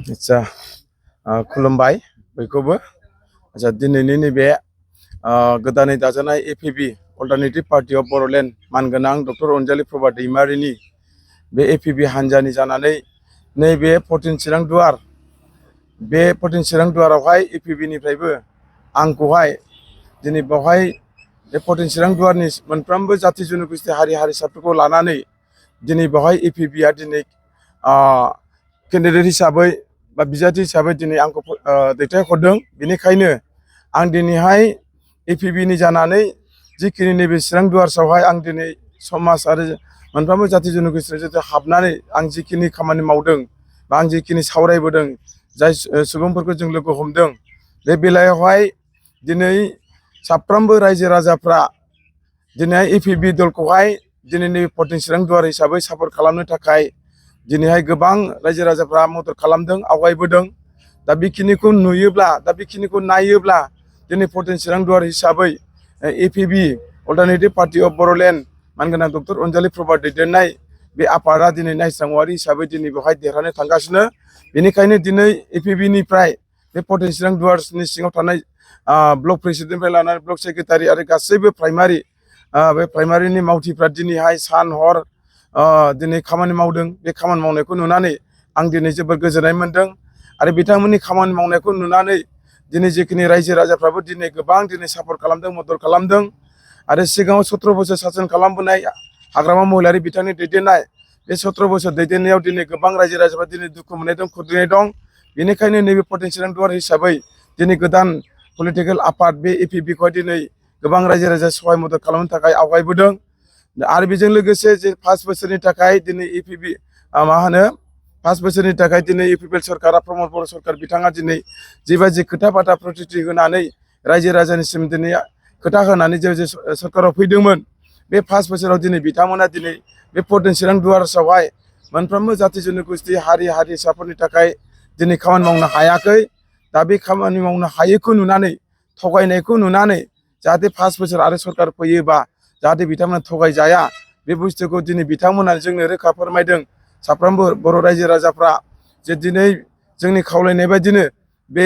आच्छा खुलुमबाय बयखौबो आच्छा दिनैनि नैबे गोदानै दाजानाय एपिबि अल्टारनेटिभ पार्टी अफ बर'लेण्ड मानगोनां डक्टर अनजालि प्रभा दैमारिनि बे एपिबि हान्जानि जानानै नैबे 14 चिरां दुवार बे 14 चिरां दुवारावहाय एपिबिनिफ्रायबो आंखौहाय दिनै बेवहाय बे 14 चिरां दुवारनि मोनफ्रोमबो जाथि जनगोष्ठी हारि हारिसाफोरखौ लानानै दिनै बेवहाय एपिबिआ दिनै केन्डिडेट हिसाबै बा बिजाथि हिसाबै दिनै आंखौ दैथायहरदों। बेनिखायनो आं दिनैहाय एपिबिनि जानानै जिखिनि नैबे चिरां दुवारसावहाय आं दिनै समाज आरो मोनफ्रोमबो जाथि जनगोष्ठीनि जितु हाबनानै आं जिखिनि खामानि मावदों बा आं जिखिनि सावरायबोदों जाय सुबुंफोरखौ जों लोगो हमदों बे बेलायावहाय दिनै साफ्रोमबो रायजो राजाफ्रा दिनै एपिबि दलखौहाय दिनै नैबे 14 चिरां दुवार हिसाबै सापर्ट खालामनो थाखाय दिनैहाय गोबां रायजो राजाफ्रा मदद खालामदों आवगायबोदों। दा बेखिनिखौ नुयोब्ला दा बेखिनिखौ नायोब्ला दिनै 14 चिरां दुवार हिसाबै एपिबि अल्टारनेटिभ पार्टी अफ बर'लेण्ड मानगोनां डक्टर अनजालि प्रभा दैदेननाय बे आफादा दिनै नायस्रांवारि हिसाबै दिनै बेवहाय देरहानो थांगासिनो। बेनिखायनो दिनै एपिबिनिफ्राय बे 14 चिरां दुवारनि सिङाव थानाय ब्लक प्रेसिडेन्टनिफ्राय लानानै ब्लक सेक्रेटारि आरो गासैबो प्राइमारि बे प्राइमारिनि मावथिफ्रा दिनैहाय सान हर दिनै खामानि मावदों। बे खामानि मावनायखौ नुनानै आं दिनै जोबोर गोजोननाय मोन्दों आरो बिथांमोननि खामानि मावनायखौ नुनानै दिनै जिखिनि रायजो राजाफ्राबो दिनै गोबां दिनै सापर्ट खालामदों मदद खालामदों आरो सिगाङाव 17 बोसोर सासन खालामबोनाय हाग्रामा महिलारि बिथांनि दैदेननाय बे 17 बोसोर दैदेननायाव दिनै गोबां रायजो राजाफ्रा दिनै दुखु मोननाय दं खुद्रिनाय दं। बेनिखायनो नैबे 14 चिरां दुवार हिसाबै दिनै गोदान पलिटिकेल आफाद बे एपिबिखौहाय दिनै गोबां रायजो राजा सहाय मदद खालामनो थाखाय आवगायबोदों आरो बेजों लोगोसे जे 5 बोसोरनि थाखाय दिनै एपिबि मा होनो 5 बोसोरनि थाखाय दिनै इउपिपिएल सरकारा प्रमद बर' सरकार बिथाङा दिनै जिबायदि खोथा बाथ्रा प्रतिश्रुति होनानै रायजो राजानिसिम दिनै खोथा होनानै जे सरकाराव फैदोंमोन बे 5 बोसोराव दिनै बिथांमोना दिनै बे 14 चिरां दुवारसावहाय मोनफ्रोमबो जाथि जनगोष्ठी हारि हारिसाफोरनि थाखाय दिनै खामानि मावनो हायाखै। दा बे खामानि मावनो हायैखौ नुनानै थगायनायखौ नुनानै जाहाथे 5 बोसोर आरो सरकार फैयोबा जाहाथे बिथांमोना थगायजाया बे बुस्थुखौ दिनै बिथांमोना जोंनो रोखा फोरमायदों। साफ्रोमबो बर' रायजो राजाफ्रा जे दिनै जोंनि खावलायनाय बायदिनो बे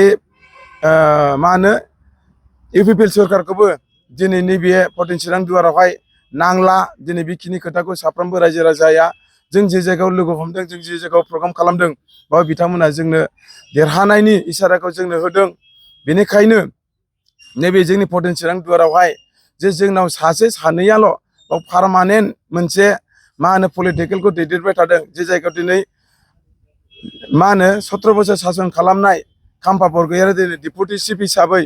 मा होनो इउपिपिएल सरकारखौबो दिनै नैबे 14 चिरां दुवारावहाय नांला दिनै बेखिनि खोथाखौ साफ्रोमबो रायजो राजाया जों जे जायगायाव लोगो हमदों जों जे जायगायाव प्रग्राम खालामदों बाव बिथांमोना जोंनो देरहानायनि इसाराखौ जोंनो होदों। बेनिखायनो नैबे जोंनि 14 चिरां दुवारावहाय जे जोंनाव सासे सानैयाल' पारमानेन्ट मोनसे मा होनो पलिटिकेलखौ दैदेनबाय थादों जे जायगायाव दिनै मा होनो 17 बोसोर सासन खालामनाय खाम्फा बरग'यारि दिनै डिपुटि चिफ हिसाबै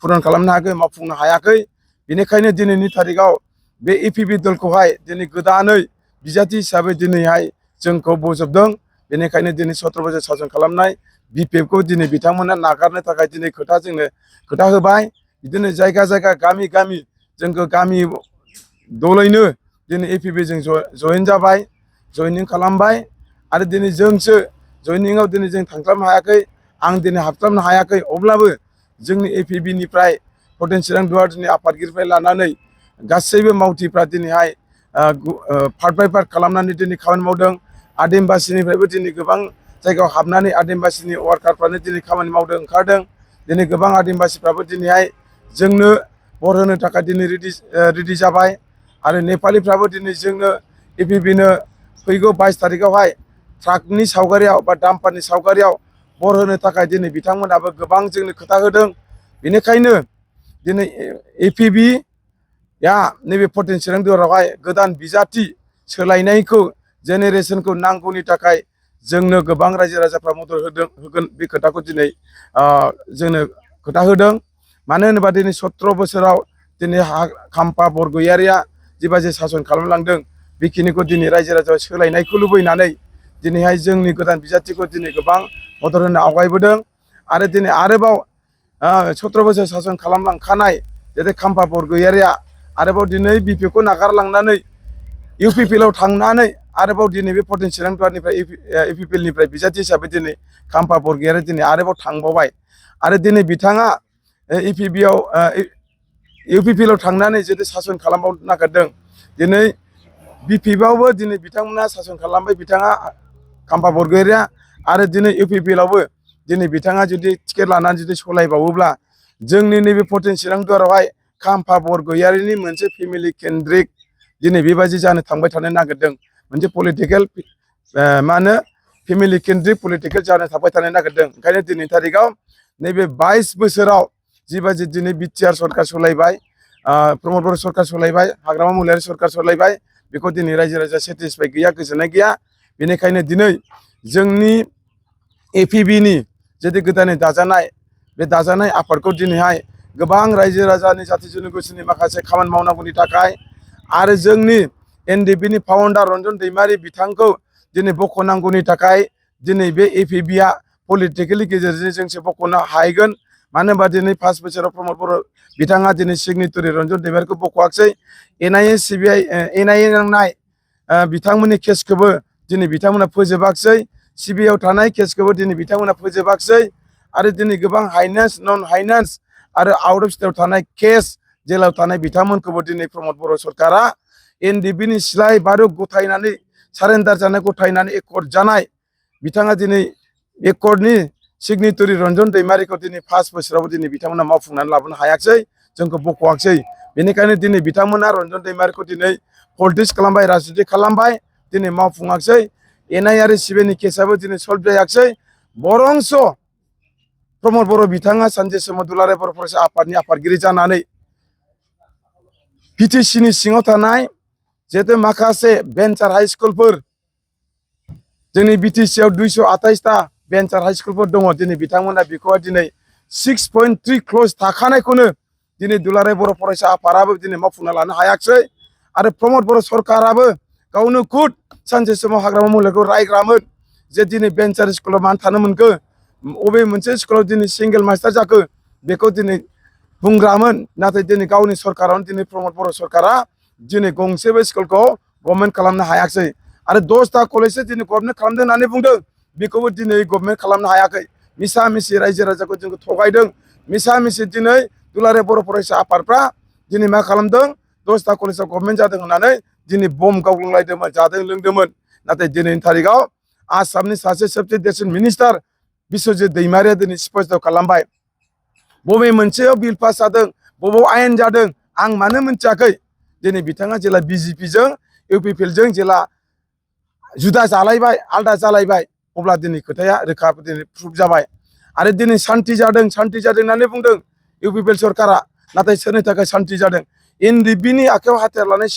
पुरन खालामनो हायाखै मावफुंनो हायाखै। बेनिखायनो दिनैनि थारिखआव बे एपिबि दलखौहाय दिनै गोदानै बिजाथि हिसाबै दिनैहाय जोंखौ बजबदों। बेनिखायनो दिनै 17 बोसोर सासन खालामनाय बिपिएफखौ दिनै बिथांमोना नागारनो थाखाय दिनै जोंनो खोथा होबाय। बिदिनो जायगा जायगा गामि गामि जोंखौ गामि दलैनो दिनै एपिबिजों जयेन जाबाय जयनिं खालामबाय आरो दिनै जोंसो जयनिंआव दिनै जों थांस्लाबनो हायाखै आं दिनै हाबस्लाबनो हायाखै अब्लाबो जोंनि एपिबिनिफ्राय 14 चिरां दुवारनि आफादगिरिनिफ्राय लानानै गासैबो मावथिफ्रा दिनैहाय पार्ट बाय पार्ट खालामनानै दिनै खामानि मावदों। आदिमबासिनिफ्रायबो दिनै गोबां जायगायाव हाबनानै आदिमबासिनि वार्कारफ्रानो दिनै खामानि मावदों ओंखारदों। दिनै गोबां आदिमबासिफ्राबो दिनैहाय जोंनो भट होनो थाखाय दिनै रेडि जाबाय आरो नेपालिफ्राबो दिनै जोंनो एपिबिनो फैगौ 22 थारिखआवहाय ट्राकनि सावगारियाव बा डाम्पारनि सावगारियाव भट होनो थाखाय दिनै बिथांमोनाबो गोबां जोंनो खोथा होदों। बेनिखायनो दिनै एपिबिया नैबे 14 चिरां दुवारावहाय गोदान बिजाथि सोलायनायखौ जेनेरेसनखौ नांगौनि थाखाय जोंनो गोबां रायजो राजाफ्रा मदद होगोन बे खोथाखौ दिनै जोंनो खोथा होदों। मानो होनोबा दिनै 17 बोसोराव दिनै खाम्फा बरग'यारिया जिबायदि सासन खालामलांदों बेखिनिखौ दिनै रायजो राजाया सोलायनायखौ लुबैनानै दिनैहाय जोंनि गोदान बिजाथिखौ दिनै गोबां मदद होनो आवगायबोदों आरो दिनै आरोबाव 17 बोसोर सासन खालामलांखानाय जेरै खाम्फा बरग'यारिया आरोबाव दिनै बिपिएफखौ नागारलांनानै इउपिपिएलआव थांनानै आरोबाव दिनै बे 14 चिरां दुवारनिफ्राय इउपिपिएलनिफ्राय बिजाथि हिसाबै दिनै खाम्फा बरग'यारि दिनै आरोबाव थांबावबाय आरो दिनै बिथाङा इउपिपिएलआव थांनानै जुदि सासन खालामबावनो नागिरदों दिनै बिपिएफआवबो दिनै बिथांमोना सासन खालामबाय बिथाङा खाम्फा बरग'यारिया आरो दिनै इउपिपिएलआवबो दिनै बिथाङा जुदि टिकेट लानानै जुदि सलायबावोब्ला जोंनि नैबे पर्टेन चिरां दुवारावहाय खाम्फा बरगयारिनि मोनसे फेमिलि केन्द्रिक दिनै बेबायदि जानो थांबाय थानो नागिरदों मोनसे पलिटिकेल मा होनो फेमिलि केन्द्रिक पलिटिकेल जानो थांबाय थानो नागिरदों ओंखायनो दिनैनि थारिखआव नैबे 22 बोसोराव जिबायदि दिनै बिटिआर सरकार सलायबाय प्रमद बर' सरकार सलायबाय हाग्रामा महिलारि सरकार सलायबाय बेखौ दिनै रायजो राजा सेटिसफाइ गैया गोजोननाय गैया बेनिखायनो दिनै जोंनि एपिबिनि जुदि गोदानै दाजानाय बे दाजानाय आफादखौ दिनैहाय गोबां रायजो राजानि जाथि जनगोष्ठीनि माखासे खामानि मावनांगौनि थाखाय आरो जोंनि एनडिपिनि फाउन्डार रन्जन दैमारि बिथांखौ दिनै बख'नांगौनि थाखाय दिनै बे एपिबिआ पलिटिकेलनि गेजेरजों जोंसो बख'नो हाहैगोन मानो होनबा दिनै 5 बोसोराव प्रमद बर' बिथाङा दिनै सिगनेटरि रन्जन दैमारिखौ बख'वाखिसै एनआइए सिबिआइ एनआइए नांनाय बिथांमोननि केसखौबो दिनै बिथांमोना फोजोबाखिसै सिबिआइआव थानाय केसखौबो दिनै बिथांमोना फोजोबाखिसै आरो दिनै गोबां हाइनान्स नन हाइनान्स आरो आउट अफ स्टेटआव थानाय केस जेलाव थानाय बिथांमोनखौबो दिनै प्रमद बर' सरकारा एनडिपिनि सिलाय बारु गथायनानै सारेन्डार जानाय गथायनानै एकर्ड जानाय बिथाङा दिनै एकर्डनि सिगनेटरि रन्जन दैमारिखौ दिनै 5 बोसोराव दिनै बिथांमोना मावफुंनानै लाबोनो हायाखिसै जोंखौ बख'वाखिसै बेनिखायनो दिनै बिथांमोना रन्जन दैमारिखौ दिनै पलिटिक्स खालामबाय राजनिति खालामबाय दिनै मावफुङाखिसै एनआइए आरो सिबिआइनि केसआबो दिनै सल्भ जायाखिसै बरंस प्रमद बर' बिथाङा सानसे समाव दुलाराय बर' फरायसा आफादनि आफादगिरि जानानै बिटिसिनि सिङाव थानाय जिहेतु माखासे भेन्सार हाइ स्कुलफोर जोंनि बिटिसिआव 228टा भेन्सार हाइ स्कुलफोर दङ दिनै बिथांमोना बेखौहाय दिनै 6.3 क्ल'ज थाखानायखौनो दिनै दुलाराय बर' फरायसा आफादाबो दिनै मावफुंना लानो हायाखिसै आरो प्रमद बर' सरकाराबो गावनो खुद सानसे समाव हाग्रामा महिलारिखौ रायग्रामोन जे दिनै भेन्सार स्कुलाव मानो थानो मोनखो अबे मोनसे स्कुलाव दिनै सिंगेल मास्टार जाखो बेखौ दिनै बुंग्रामोन नाथाय दिनै गावनि सरकारावनो दिनै प्रमद बर' सरकारा दिनै गंसेबो स्कुलखौ गभर्नमेन्ट खालामनो हायाखिसै आरो 10टा कलेजसो दिनै गभर्नमेन्ट खालामदों होननानै बुंदों बेखौबो दिनै गभर्नमेन्ट खालामनो हायाखै मिसा मिसि रायजो राजाखौ जोंखौ थगायदों मिसा मिसि दिनै दुलाराय बर' फरायसा आफादफ्रा दिनै मा खालामदों 10टा कलेजाव गभर्नमेन्ट जादों होननानै दिनै बम गावग्लुंलायदोंमोन जादों लोंदोंमोन नाथाय दिनैनि थारिखआव आसामनि सासे सबसे देरसिन मिनिस्टार बिस्वजित दैमारिया दिनै स्पष्ट खालामबाय बबे मोनसेयाव बिल पास जादों बबेयाव आयेन जादों आं मानो मिथियाखै दिनै बिथाङा जेला बिजेपिजों इउपिपिएलजों जेला जुदा जालायबाय आलदा जालायबाय अब्ला दिनै खोथाया रोखा दिनै प्रुफ जाबाय आरो दिनै सान्ति जादों होननानै बुंदों इउपिपिएल सरकारा नाथाय सोरनि थाखाय सान्ति जादों एनडिपिनि आखायाव हाथियार लानाय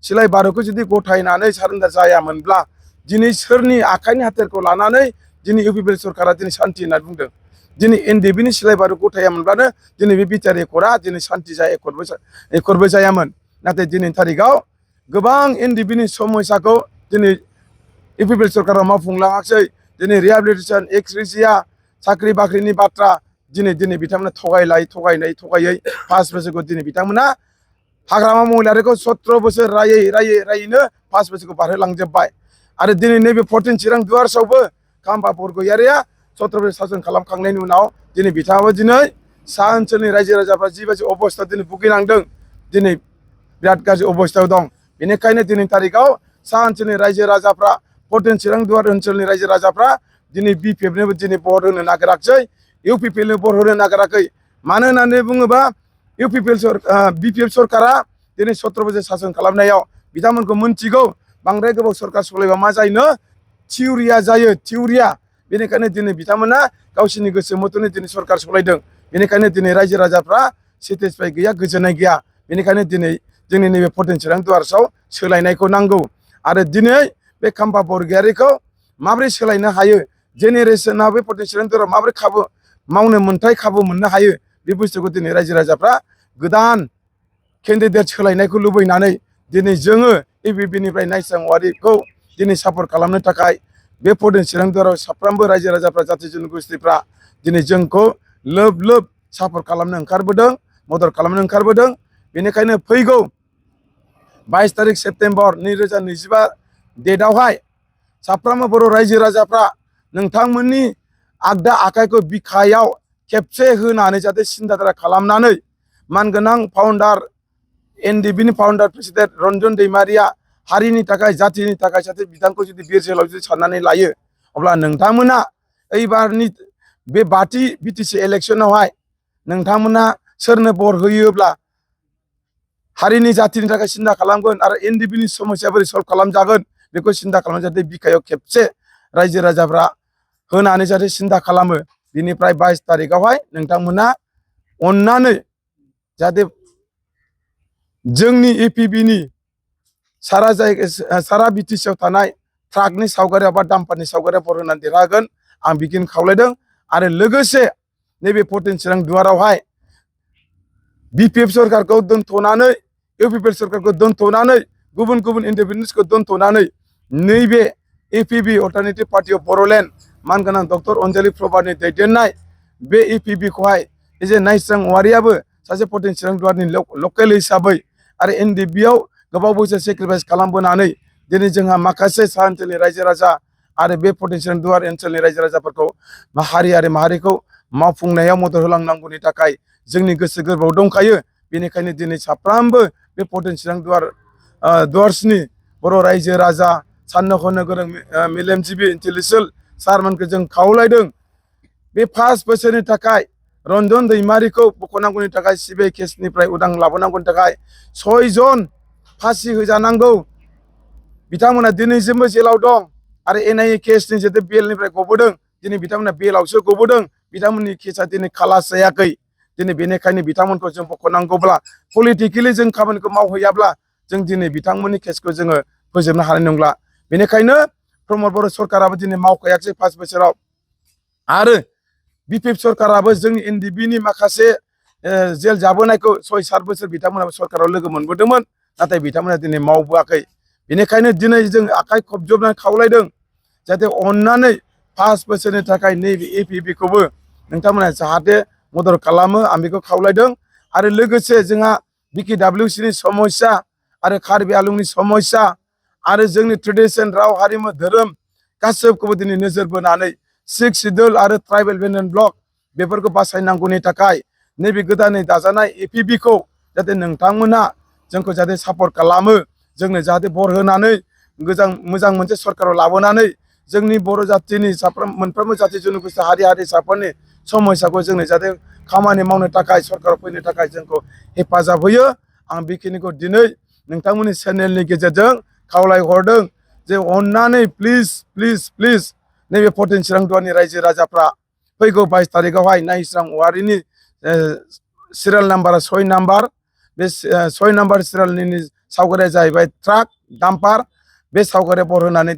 सिलाय बारुखौ जुदि गथायनानै सारेन्डार जायामोनब्ला दिनै सोरनि आखाइनि हाथियारखौ लानानै दिनै इउपिपिएल सरकारा दिनै सान्ति होननानै बुंदों दिनै एनडिपिनि सिलाय बारु गथायामोनब्लानो दिनै बे बिटिआर एकर्डआ दिनै सान्ति जाया एकर्डबो जायामोन नाथाय दिनैनि थारिखआव गोबां एनडिपिनि समयसाखौ दिनै इउपिपिएल सरकारा मावफुंलाङाखिसै दिनै रिहेबिलिटेसन एक्सग्रेसिया साख्रि बाख्रिनि बाथ्रा दिनै बिथांमोना थगायै 5 बोसोरखौ दिनै बिथांमोना हाग्रामा महिलारिखौ 17 बोसोर रायैनो 5 बोसोरखौ बारहोलांजोब्बाय आरो दिनै नैबे पर्टेन चिरां दुवार्सआवबो खाम्फा बरगयारिया 17 बोसोर सासन खालामखांनायनि उनाव दिनै बिथाङाबो दिनै सा ओनसोलनि रायजो राजाफ्रा जिबायदि अबस्था दिनै भुगिनांदों दिनै बिराद गाज्रि अबस्थायाव दं बेनिखायनो दिनैनि तारिखआव सा ओनसोलनि रायजो राजाफ्रा पर्टेन चिरां दुवार ओनसोलनि रायजो राजाफ्रा दिनै बिपिएफनोबो दिनै भट होनो नागिराखिसै इउपिपिएलनो भट होनो नागिराखै मानो होननानै बुङोबा बिपिएफ सरकारा दिनै 17 बोसोर सासन खालामनायाव बिथांमोनखौ मोनथिगौ बांद्राय गोबाव सरकार सलायबा मा जायोनो थिउरिया जायो थिउरिया बेनिखायनो दिनै बिथांमोना गावसोरनि गोसो मथनै दिनै सरकार सलायदों बेनिखायनो दिनै रायजो राजाफ्रा सेटिसफाइ गैया गोजोननाय गैया बेनिखायनो दिनै जोंनि नैबे पर्टेन चिरां दुवार्सआव सोलायनायखौ नांगौ आरो दिनै बे खाम्फा बरगयारिखौ माबोरै सोलायनो हायो जेनेरेसना बे पर्टेन चिरां दुवाराव माबोरै मावनो मोनथाय खाबु मोननो हायो बे बुस्थुखौ दिनै रायजो राजाफ्रा गोदान केन्डिडेट सोलायनायखौ लुबैनानै दिनै जोङो एबिपिनिफ्राय नायस्रां औवारिखौ दिनै सापर्ट खालामनो थाखाय बे पर्टेन चिरां दुवाराव साफ्रोमबो रायजो राजाफ्रा जाथि जनगोष्ठीफ्रा दिनै जोंखौ लोब सापर्ट खालामनो ओंखारबोदों मदद खालामनो ओंखारबोदों बेनिखायनो फैगौ 22 तारिख सेप्तेम्बर 2025 डेटआवहाय साफ्रोमबो बर' रायजो राजाफ्रा नोंथांमोननि आगदा आखाइखौ बिखायाव खेबसे होनानै जाहाथे सिन्था खालामनानै मानगोनां फाउन्डार एनडिपिनि फाउन्डार प्रेसिडेन्ट रन्जन दैमारिया हारिनि थाखाय जाथिनि थाखाय जाहाथे बिथांखौ जुदि बिर जोहोलाव जुदि साननानै लायो अब्ला नोंथांमोना एबारनि बे बाथि बिटिसि इलेक्सनावहाय नोंथांमोना सोरनो बर होयोब्ला हारिनि जाथिनि थाखाय सिन्था खालामगोन आरो एनडिपिनि समस्या बोरै सल्भ खालामजागोन बेखौ सिन्था खालामनानै जाहाथे बिखायाव खेबसे रायजो राजाफ्रा होनानै जाहाथे सिन्था खालामो। बिनिफ्राय 22 तारिखआवहाय नोंथांमोना अननानै जाहाथे जोंनि एपिबिनि सारा बिटिसिआव थानाय ट्राकनि सावगारियाव बा डाम्पारनि सावगारियाव भर होनानै देरहागोन आं बिखिनि खावलायदों। आरो लोगोसे नैबे फटिन चिरां दुवारावहाय बिपिएफ सरकारखौ दोनथ'नानै इउपिपिएल सरकारखौ दोनथ'नानै गुबुन गुबुन इन्डिपेन्डेन्सखौ दोनथ'नानै नैबे एपिबि अल्टारनेटिभ पार्टि अफ बर'लेण्ड मानगोनां डक्टर अनजालि प्रभातनि दैदेननाय बे एपिबिखौहाय एजे नायस्रां औवारियाबो सासे फटिन चिरां दुवारनि लकेल हिसाबै आरो एनडिपिआव गोबाव बोसोर सेक्रिफाइस खालामबोनानै दिनै जोंहा माखासे साहा ओनसोलनि रायजो राजा आरो बे फटिन चिरां दुवार ओनसोलनि रायजो राजाफोरखौ हारि आरो माहारिखौ मावफुंनायाव मदद होलांनांगौनि थाखाय जोंनि गोसो गोरबोआव दंखायो। बेनिखायनो दिनै साफ्रोमबो बे फटिन चिरां दुवार्सनि बर' रायजो राजा साननो हनो गोरों मेलेमजिबि इन्टेलेक्सुवेल सारमोनखौ जों खावलायदों बे 5 बोसोरनि थाखाय रन्जन दैमारिखौ बख'नांगौनि थाखाय सिबिआइ केसनिफ्राय उदां लाबोनांगौनि थाखाय 6 जन फासि होजानांगौ बिथांमोना दिनैसिमबो जेलाव दं आरो एनआइए केसनि जितु बेलनिफ्राय गबोदों दिनै बिथांमोना बेलावसो गबोदों बिथांमोननि केसा दिनै खालास जायाखै। दिनै बेनिखायनो बिथांमोनखौ जों बख'नांगौब्ला पलिटिकेलि जों खामानिखौ मावहैयाब्ला जों दिनै बिथांमोननि केसखौ जोङो फोजोबनो हानाय नंला। बेनिखायनो प्रमद बर' सरकाराबो दिनै मावखायाखै 5 बोसोराव आरो बिपिएफ सरकाराबो जोंनि एनडिपिनि माखासे जेल जाबोनायखौ 6-7 बोसोर बिथांमोनाबो सरकाराव लोगो मोनबोदोंमोन नाथाय बिथांमोना दिनै मावबोआखै। बेनिखायनो दिनै जों आखाइ खबजबनानै खावलायदों जाहाथे अननानै 5 बोसोरनि थाखाय नैबे एपिबिखौबो नोंथांमोना जाहाथे मदद खालामो आं बेखौ खावलायदों। आरो लोगोसे जोंहा बिकिडाब्लिउसिनि समस्या आरो कार्बि आंलंनि समस्या आरो जोंनि ट्रेडिसन राव हारिमु धोरोम गासैखौबो दिनै नोजोर बोनानै 6 सिडुल आरो ट्राइबेल बेन्डन ब्लक बेफोरखौ बासायनांगौनि थाखाय नैबे गोदानै दाजानाय एपिबिखौ जाहाथे नोंथांमोना जोंखौ जाहाथे सापर्ट खालामो जोंनो जाहाथे बर होनानै मोजां मोनसे सरकाराव लाबोनानै जोंनि बर' जाथिनि मोनफ्रोमबो जाथि जन'गोष्ठी हारि हारिसाफोरनि समस्याखौ जोंनो जाहाथे खामानि मावनो थाखाय सरकाराव फैनो थाखाय जोंखौ हेफाजाब होयो। आं बेखिनिखौ दिनै नोंथांमोननि चेनेलनि गेजेरजों खावलायहरदों जे अननानै प्लिज नैबे फटिन चिरां दुवारनि रायजो राजाफ्रा फैगौ 22 तारिखआवहाय नायस्रां औवारिनि सिरियाल नाम्बारा 6 नाम्बार बे 6 नाम्बार सिरियालनि सावगारिया जाहैबाय ट्राक डाम्पार बे सावगारिया बर होनानै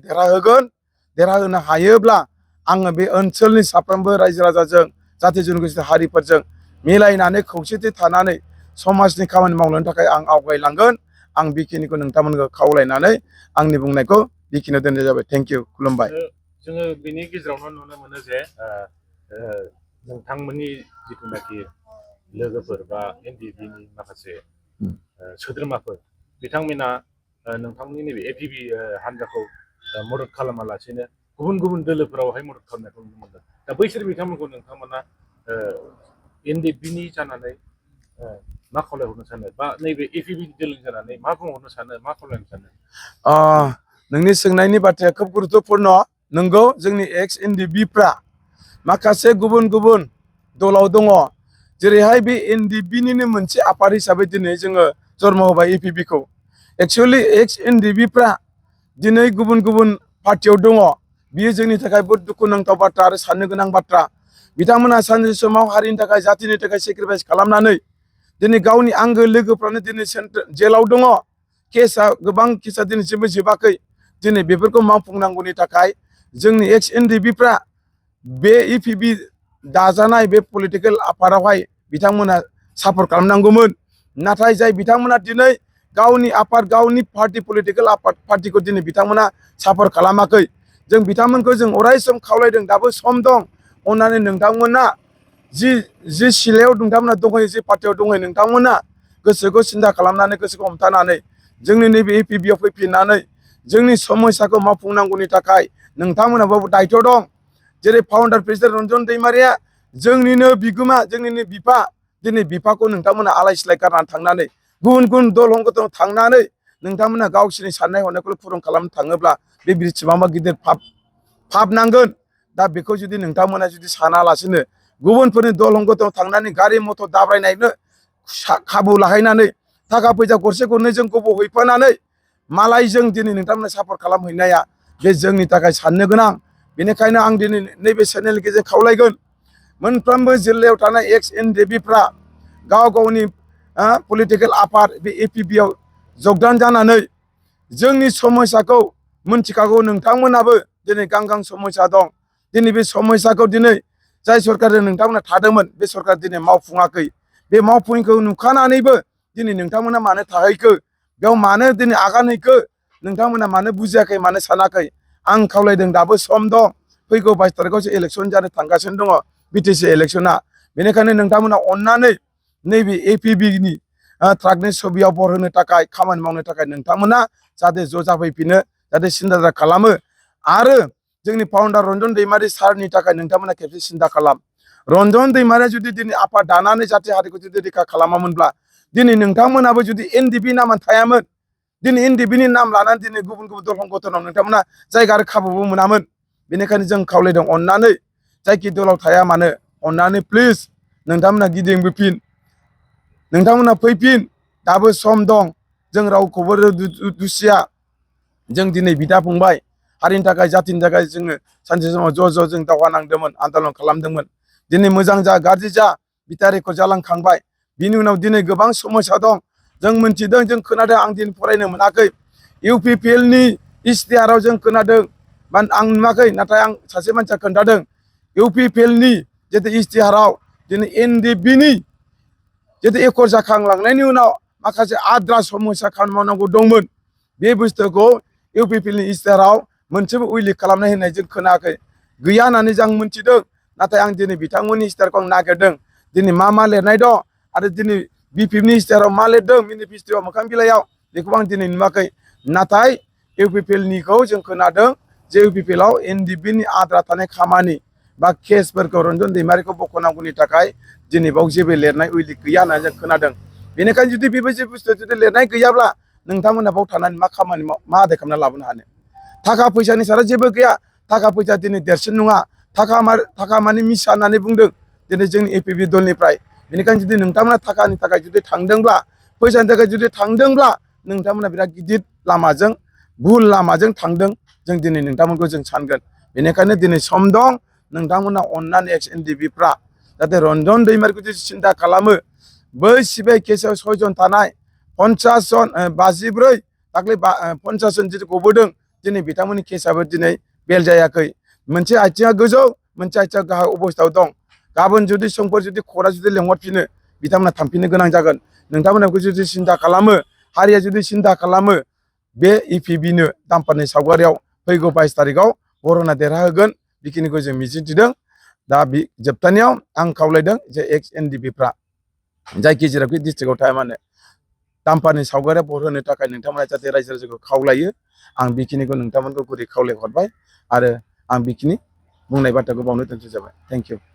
देरहाहोनो हायोब्ला आङो बे ओनसोलनि साफ्रोमबो रायजो राजाजों जाथि जन'गोष्ठी हारिफोरजों मिलायनानै खौसेथि थानानै समाजनि खामानि मावनो थाखाय आं आवगायलांगोन। आं बेखिनिखौ नोंथांमोनखौ खावलायनानै आंनि बुंनायखौ बेखिनियाव दोननाय जाबाय। थेंक इउ खुलुमबाय। जोङो बेनि गेजेरावनो नुनो मोनो जे नोंथांमोननि जिथुनाखि लोगोफोर बा एनडिपिनि माखासे सोद्रोमाफोर बिथांमोना नोंथांमोननि नैबे एपिबि हान्जाखौ मदद खालामालासेनो गुबुन गुबुन दोलोफोरावहाय मदद खालामनायखौ नुनो मोनदों। दा बैसोर बिथांमोनखौ नोंथांमोना एनडिपिनि जानानै मा खावलायहरनो सानो बा नैबे एपिबि दोलोनि जानानै मा बुंहरनो सानो मा खावलायनो सानो? नोंनि सोंनायनि बाथ्राया खोब गुरुत्वपूर्ण। नंगौ जोंनि एक्स एनडिपिफ्रा माखासे गुबुन गुबुन दलाव दङ जेरैहाय बे एनडिपिनिनो मोनसे आफाद हिसाबै दिनै जोङो जन्म होबाय एपिबिखौ। एक्सुवेलि एक्स एनडिपिफ्रा दिनै गुबुन गुबुन पार्टियाव दङ बियो जोंनि थाखाय बहुद दुखुनांथाव बाथ्रा आरो साननो गोनां बाथ्रा। बिथांमोना सानसे समाव हारिनि थाखाय जातिनि थाखाय सेक्रिफाइस खालामनानै दिनै गावनि आंगो लोगोफ्रानो दिनै जेलाव दङ केसा गोबां केसा दिनैसिमबो जोबाखै। दिनै बेफोरखौ मावफुंनांगौनि थाखाय जोंनि एक्स एनडिपिफ्रा बे एपिबि दाजानाय बे पलिटिकेल आफादावहाय बिथांमोना सापर्ट खालामनांगौमोन। नाथाय जाय बिथांमोना दिनै गावनि आफाद गावनि पार्टि पलिटिकेल पार्टिखौ दिनै बिथांमोना सापर्ट खालामाखै जों बिथांमोनखौ जों अराय सम खावलायदों दाबो सम दं अननानै नोंथांमोना जि सिलायाव नोंथांमोना दंहैयो जि पार्टियाव दंहैयो नोंथांमोना गोसोखौ सिन्था खालामनानै गोसोखौ हमथानानै जोंनि नैबे एपिबिआव फैफिननानै जोंनि समस्याखौ मावफुंनांगौनि थाखाय नोंथांमोनाबो दायित्व दं। जेरै फाउन्डार प्रेसिडेन्ट रन्जन दैमारिया जोंनिनो बिगोमा जोंनिनो बिफा दिनै बिफाखौ नोंथांमोना आलाय सिलाय गारनानै थांनानै गुबुन गुबुन दल हंगतनाव थांनानै नोंथांमोना गावसोरनि साननाय हनायखौल' फुरन खालामनो थाङोब्ला बे बेसेबांबा गिदिर पाप फाबनांगोन दा बेखौ जुदि नोंथांमोना जुदि सानालासिनो गुबुनफोरनि दल हंगतआव थांनानै गारि मथर दाब्रायनायनो खाबु लाहैनानै थाखा फैसा गरसे गरनै जोंखौ हैफानानै मालायजों दिनै नोंथांमोना सापर्ट खालामहैनाया बे जोंनि थाखाय साननो गोनां। बेनिखायनो आं दिनै नैबे चेनेलनि गेजेरजों खावलायगोन मोनफ्रोमबो जिल्लायाव थानाय एक्स एनडिपिफ्रा गाव गावनि पलिटिकेल आफाद बे एपिबिआव जगदान जानानै जोंनि समस्याखौ मोनथिखागौ नोंथांमोनाबो दिनै गां समस्या दं। दिनै बे समस्याखौ दिनै जाय सरकारजों नोंथांमोना थादोंमोन बे सरकार दिनै मावफुङाखै। बे मावफुङैखौ नुखानानैबो दिनै नोंथांमोना मानो थाहैखो बेयाव मानो दिनै आगान हैखो नोंथांमोना मानो बुजियाखै मानो सानाखै आं खावलायदों दाबो सम दं। फैगौ 22 तारिखआवसो इलेक्सन जानो थांगासिनो दङ बिटिसि इलेक्सना। बेनिखायनो नोंथांमोना अननानै नैबे एपिबिनि ट्राकनि छबियाव बर होनो थाखाय खामानि मावनो थाखाय नोंथांमोना जाहाथे ज' जाफैफिनो जाहाथे सिन्था खालामो आरो जोंनि फाउन्डार रन्जन दैमारि सारनि थाखाय नोंथांमोना खेबसे सिन्था खालाम। रन्जन दैमारिया जुदि दिनै आफाद दानानै जाहाथे हारिखौ जुदि रैखा खालामामोनब्ला दिनै नोंथांमोनाबो जुदि एनडिपि नामानो थायामोन दिनै एनडिपिनि नाम लानानै दिनै गुबुन गुबुन दल संगठनाव नोंथांमोना जायगा आरो खाबुबो मोनामोन। बेनिखायनो जों खावलायदों अननानै जायखि दलाव थाया मानो अननानै प्लिज नोंथांमोना गिदिंबोफिन नोंथांमोना फैफिन दाबो सम दं। जों रावखौबो दुसिया जों दिनै बिदा फंबाय हारिनि थाखाय जातिनि थाखाय जोङो सानसे समाव ज' जों दावहा नांदोंमोन आन्दलन खालामदोंमोन। दिनै मोजां जा गाज्रि जा बिटारिखौ जालांखांबाय। बिनि उनाव दिनै गोबां समस्या दं। जों मोनथिदों जों खोनादों आं दिनै फरायनो मोनाखै इउपिपिएलनि इस्तिहाराव जों खोनादों आं नुवाखै नाथाय आं सासे मानसिया खोन्थादों इउपिपिएलनि जितु इस्तिहाराव दिनै एनडिपिनि जितु एकर्ड जाखांलांनायनि उनाव माखासे आद्रा समस्या खामानि मावनांगौ दंमोन। बे बुस्थुखौ इउपिपिएलनि इस्तिहाराव मोनसेबो उल्लेख खालामनाय होननाय जों खोनायाखै गैया होननानै जों मोनथिदों। नाथाय आं दिनै बिथांमोननि इस्तिहारखौ आं नागिरदों दिनै मा लिरनाय दं आरो दिनै बिपिएफनि इस्तिहाराव मा लिरदों मेनिफेस्ट'आव मोखां बिलाइयाव बेखौबो आं दिनै नुवाखै। नाथाय इउपिपिएलनिखौ जों खोनादों जे इउपिपिएलआव एनडिपिनि आद्रा थानाय खामानि बा केसफोरखौ रन्जन दैमारिखौ बख'नांगौनि थाखाय दिनै बाव जेबो लिरनाय उल्लेख गैया होननानै जों खोनादों। बेनिखायनो जुदि बेबायदि बुस्थु जुदि लिरनाय गैयाब्ला नोंथांमोना बाव थानानै मा खामानि मा आदाय खालामना लाबोनो हानो। थाखा फैसानि सारा जेबो गैया। थाखा फैसा दिनै देरसिन नङा। थाखा माने मिसा होननानै बुंदों दिनै जोंनि एपिबि दलनिफ्राय। बेनिखायनो जुदि नोंथांमोना थाखानि थाखाय जुदि थांदोंब्ला फैसानि थाखाय जुदि थांदोंब्ला नोंथांमोना बिराद गिदिर लामाजों भुल लामाजों थांदों जों दिनै नोंथांमोनखौ जों सानगोन। बेनिखायनो दिनै सम दं नोंथांमोना अननानै एक्स एनडिपिफ्रा जाहाथे रन्जन दैमारिखौ जुदि सिन्था खालामो बै सिबिआइ केसआव 6 जन थानाय 50 जन 53 दाख्लै 50 जन जिथु गबोदों दिनै बिथांमोननि केसआबो दिनै बेल जायाखै। मोनसे आथिङा गोजौ मोनसे आथिङा गाहाय अबस्थायाव दं। गाबोन जुदि समफोर जुदि कर्टआ जुदि लेंहरफिनो बिथांमोना थांफिननो गोनां जागोन। नोंथांमोनखौ जुदि सिन्था खालामो हारिया जुदि सिन्था खालामो बे इपिबिनो दामपारनि सावगारियाव फैगौ 22 तारिखआव बर'ना देरहाहोगोन बेखिनिखौ जों मिजिंथिदों। दा बे जोबथानायाव आं खावलायदों जे एक्स एनडिपिफ्रा जायखि जेरावखि डिस्ट्रिक्टआव थाया मानो दामपारनि सावगारिया भट होनो थाखाय नोंथांमोना जाहाथे रायजो राजाखौ खावलायो आं बेखिनिखौ नोंथांमोनखौ गुरै खावलायहरबाय आरो आं बेखिनि बुंनाय बाथ्राखौ बावनो दोनथ'नाय जाबाय। Thank you.